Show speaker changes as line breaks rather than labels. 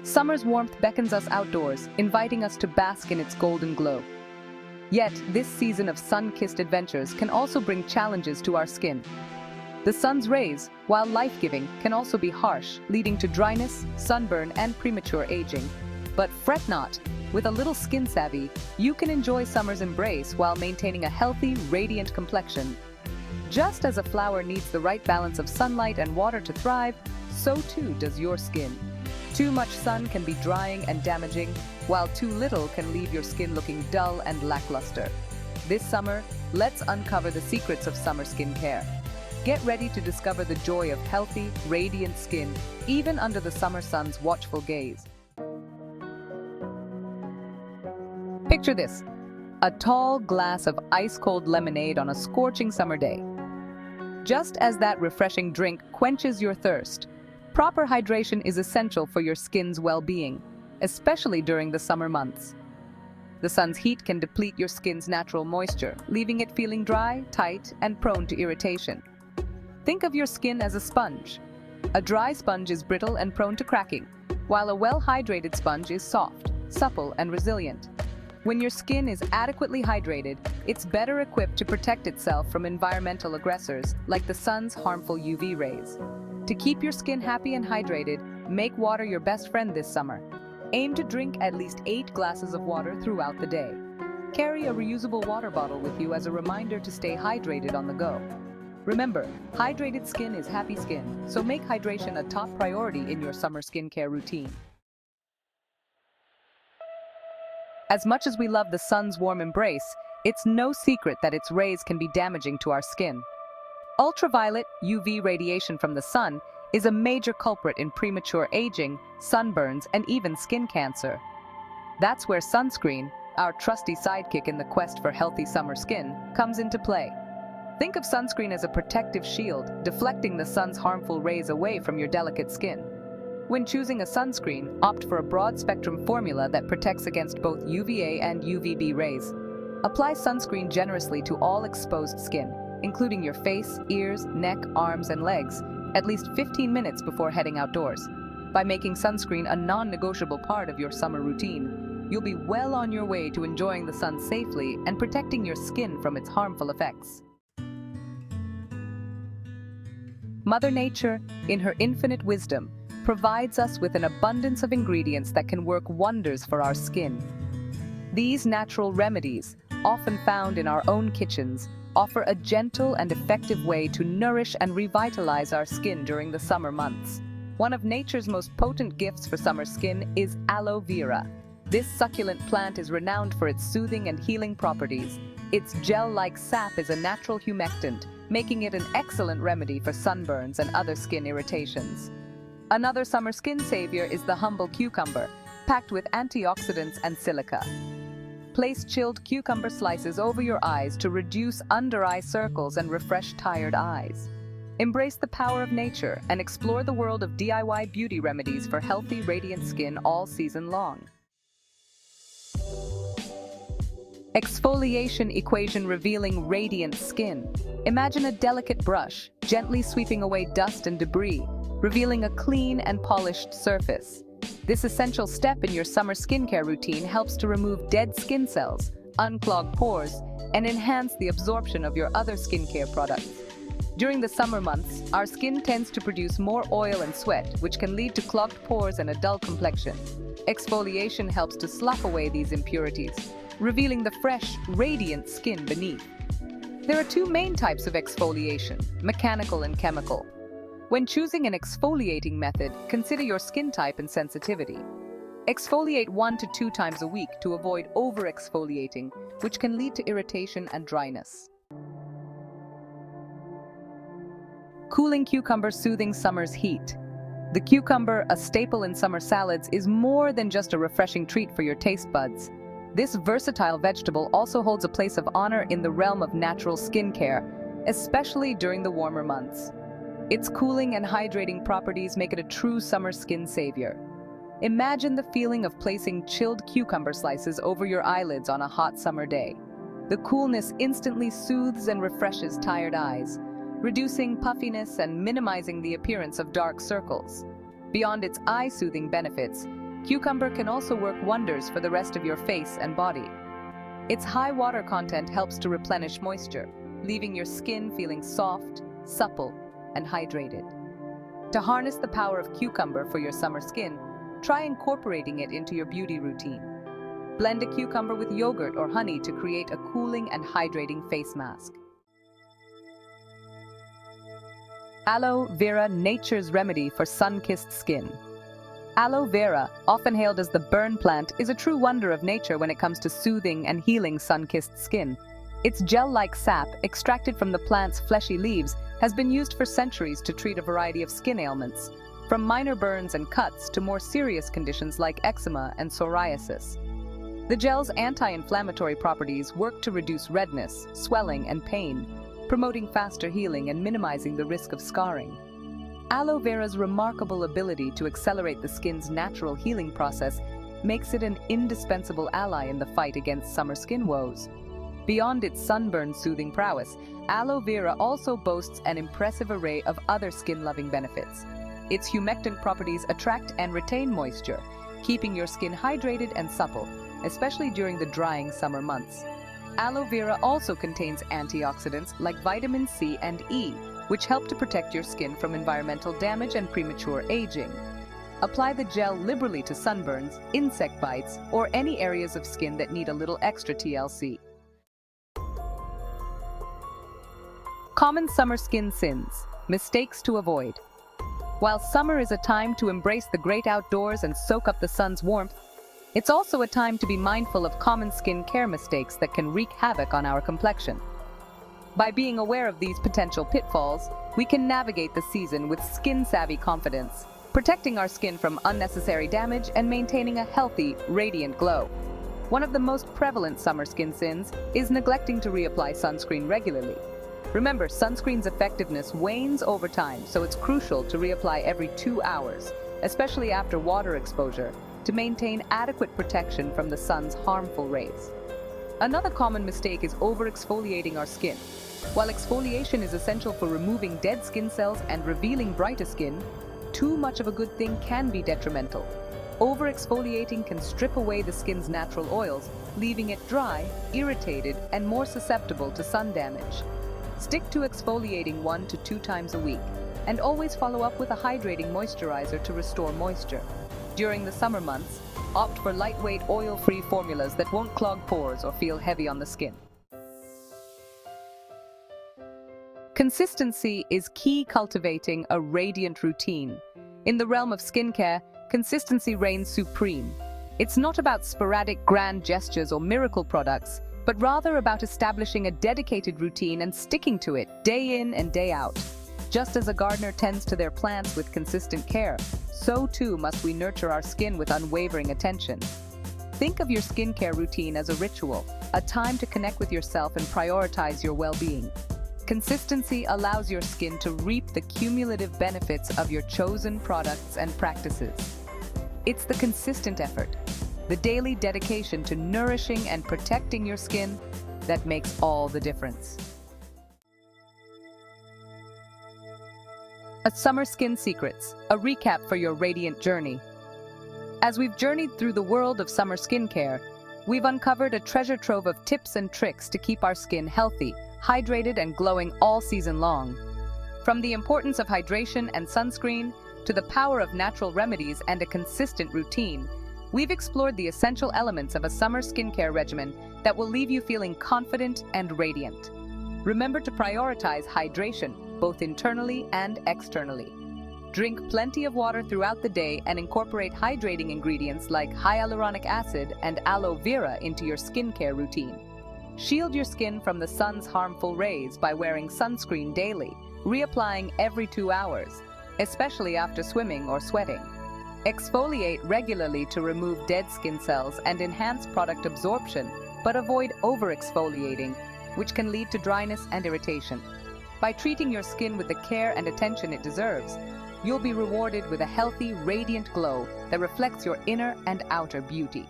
Summer's warmth beckons us outdoors, inviting us to bask in its golden glow. Yet, this season of sun-kissed adventures can also bring challenges to our skin. The sun's rays, while life-giving, can also be harsh, leading to dryness, sunburn, and premature aging. But fret not. With a little skin savvy, you can enjoy summer's embrace while maintaining a healthy, radiant complexion. Just as a flower needs the right balance of sunlight and water to thrive, so too does your skin. Too much sun can be drying and damaging, while too little can leave your skin looking dull and lackluster. This summer, let's uncover the secrets of summer skincare. Get ready to discover the joy of healthy, radiant skin, even under the summer sun's watchful gaze. Picture this: a tall glass of ice-cold lemonade on a scorching summer day. Just as that refreshing drink quenches your thirst, proper hydration is essential for your skin's well-being, especially during the summer months. The sun's heat can deplete your skin's natural moisture, leaving it feeling dry, tight, and prone to irritation. Think of your skin as a sponge. A dry sponge is brittle and prone to cracking, while a well-hydrated sponge is soft, supple, and resilient. When your skin is adequately hydrated, it's better equipped to protect itself from environmental aggressors like the sun's harmful UV rays. To keep your skin happy and hydrated, make water your best friend this summer. Aim to drink at least 8 glasses of water throughout the day. Carry a reusable water bottle with you as a reminder to stay hydrated on the go. Remember, hydrated skin is happy skin, so make hydration a top priority in your summer skincare routine. As much as we love the sun's warm embrace, it's no secret that its rays can be damaging to our skin. Ultraviolet UV radiation from the sun is a major culprit in premature aging, sunburns, and even skin cancer. That's where sunscreen, our trusty sidekick in the quest for healthy summer skin, comes into play. Think of sunscreen as a protective shield, deflecting the sun's harmful rays away from your delicate skin. When choosing a sunscreen, opt for a broad-spectrum formula that protects against both UVA and UVB rays. Apply sunscreen generously to all exposed skin, including your face, ears, neck, arms, and legs, at least 15 minutes before heading outdoors. By making sunscreen a non-negotiable part of your summer routine, you'll be well on your way to enjoying the sun safely and protecting your skin from its harmful effects. Mother Nature, in her infinite wisdom, provides us with an abundance of ingredients that can work wonders for our skin. These natural remedies, often found in our own kitchens, offer a gentle and effective way to nourish and revitalize our skin during the summer months. One of nature's most potent gifts for summer skin is aloe vera. This succulent plant is renowned for its soothing and healing properties. Its gel-like sap is a natural humectant, making it an excellent remedy for sunburns and other skin irritations. Another summer skin savior is the humble cucumber, packed with antioxidants and silica. Place chilled cucumber slices over your eyes to reduce under-eye circles and refresh tired eyes. Embrace the power of nature and explore the world of DIY beauty remedies for healthy, radiant skin all season long. Exfoliation equation revealing radiant skin. Imagine a delicate brush, gently sweeping away dust and debris, revealing a clean and polished surface. This essential step in your summer skincare routine helps to remove dead skin cells, unclog pores, and enhance the absorption of your other skincare products. During the summer months, our skin tends to produce more oil and sweat, which can lead to clogged pores and a dull complexion. Exfoliation helps to slop away these impurities, revealing the fresh, radiant skin beneath. There are 2 main types of exfoliation: mechanical and chemical. When choosing an exfoliating method, consider your skin type and sensitivity. Exfoliate 1 to 2 times a week to avoid over-exfoliating, which can lead to irritation and dryness. Cooling cucumber soothing summer's heat. The cucumber, a staple in summer salads, is more than just a refreshing treat for your taste buds. This versatile vegetable also holds a place of honor in the realm of natural skincare, especially during the warmer months. Its cooling and hydrating properties make it a true summer skin savior. Imagine the feeling of placing chilled cucumber slices over your eyelids on a hot summer day. The coolness instantly soothes and refreshes tired eyes, reducing puffiness and minimizing the appearance of dark circles. Beyond its eye-soothing benefits, Cucumber can also work wonders for the rest of your face and body. Its high water content helps to replenish moisture, leaving your skin feeling soft, supple, and hydrated. To harness the power of cucumber for your summer skin, try incorporating it into your beauty routine. Blend a cucumber with yogurt or honey to create a cooling and hydrating face mask. Aloe vera, nature's remedy for sun-kissed skin. Aloe vera, often hailed as the burn plant, is a true wonder of nature when it comes to soothing and healing sun-kissed skin. Its gel-like sap, extracted from the plant's fleshy leaves, has been used for centuries to treat a variety of skin ailments, from minor burns and cuts to more serious conditions like eczema and psoriasis. The gel's anti-inflammatory properties work to reduce redness, swelling, and pain, promoting faster healing and minimizing the risk of scarring. Aloe vera's remarkable ability to accelerate the skin's natural healing process makes it an indispensable ally in the fight against summer skin woes. Beyond its sunburn-soothing prowess, aloe vera also boasts an impressive array of other skin-loving benefits. Its humectant properties attract and retain moisture, keeping your skin hydrated and supple, especially during the drying summer months. Aloe vera also contains antioxidants like vitamin C and E, which help to protect your skin from environmental damage and premature aging. Apply the gel liberally to sunburns, insect bites, or any areas of skin that need a little extra TLC. Common summer skin sins, mistakes to avoid. While summer is a time to embrace the great outdoors and soak up the sun's warmth, it's also a time to be mindful of common skin care mistakes that can wreak havoc on our complexion. By being aware of these potential pitfalls, we can navigate the season with skin-savvy confidence, protecting our skin from unnecessary damage and maintaining a healthy, radiant glow. One of the most prevalent summer skin sins is neglecting to reapply sunscreen regularly. Remember, sunscreen's effectiveness wanes over time, so it's crucial to reapply every 2 hours, especially after water exposure, to maintain adequate protection from the sun's harmful rays. Another common mistake is over-exfoliating our skin. While exfoliation is essential for removing dead skin cells and revealing brighter skin, too much of a good thing can be detrimental. Over-exfoliating can strip away the skin's natural oils, leaving it dry, irritated, and more susceptible to sun damage. Stick to exfoliating 1 to 2 times a week, and always follow up with a hydrating moisturizer to restore moisture. During the summer months, opt for lightweight, oil-free formulas that won't clog pores or feel heavy on the skin. Consistency is key cultivating a radiant routine. In the realm of skincare, consistency reigns supreme. It's not about sporadic grand gestures or miracle products, but rather about establishing a dedicated routine and sticking to it day in and day out. Just as a gardener tends to their plants with consistent care, so too must we nurture our skin with unwavering attention. Think of your skincare routine as a ritual, a time to connect with yourself and prioritize your well-being. Consistency allows your skin to reap the cumulative benefits of your chosen products and practices. It's the consistent effort, the daily dedication to nourishing and protecting your skin that makes all the difference. A Summer Skin Secrets, a recap for your radiant journey. As we've journeyed through the world of summer skincare, we've uncovered a treasure trove of tips and tricks to keep our skin healthy, hydrated, and glowing all season long. From the importance of hydration and sunscreen to the power of natural remedies and a consistent routine, we've explored the essential elements of a summer skincare regimen that will leave you feeling confident and radiant. Remember to prioritize hydration, both internally and externally. Drink plenty of water throughout the day and incorporate hydrating ingredients like hyaluronic acid and aloe vera into your skincare routine. Shield your skin from the sun's harmful rays by wearing sunscreen daily, reapplying every 2 hours, especially after swimming or sweating. Exfoliate regularly to remove dead skin cells and enhance product absorption, but avoid over-exfoliating, which can lead to dryness and irritation. By treating your skin with the care and attention it deserves, you'll be rewarded with a healthy, radiant glow that reflects your inner and outer beauty.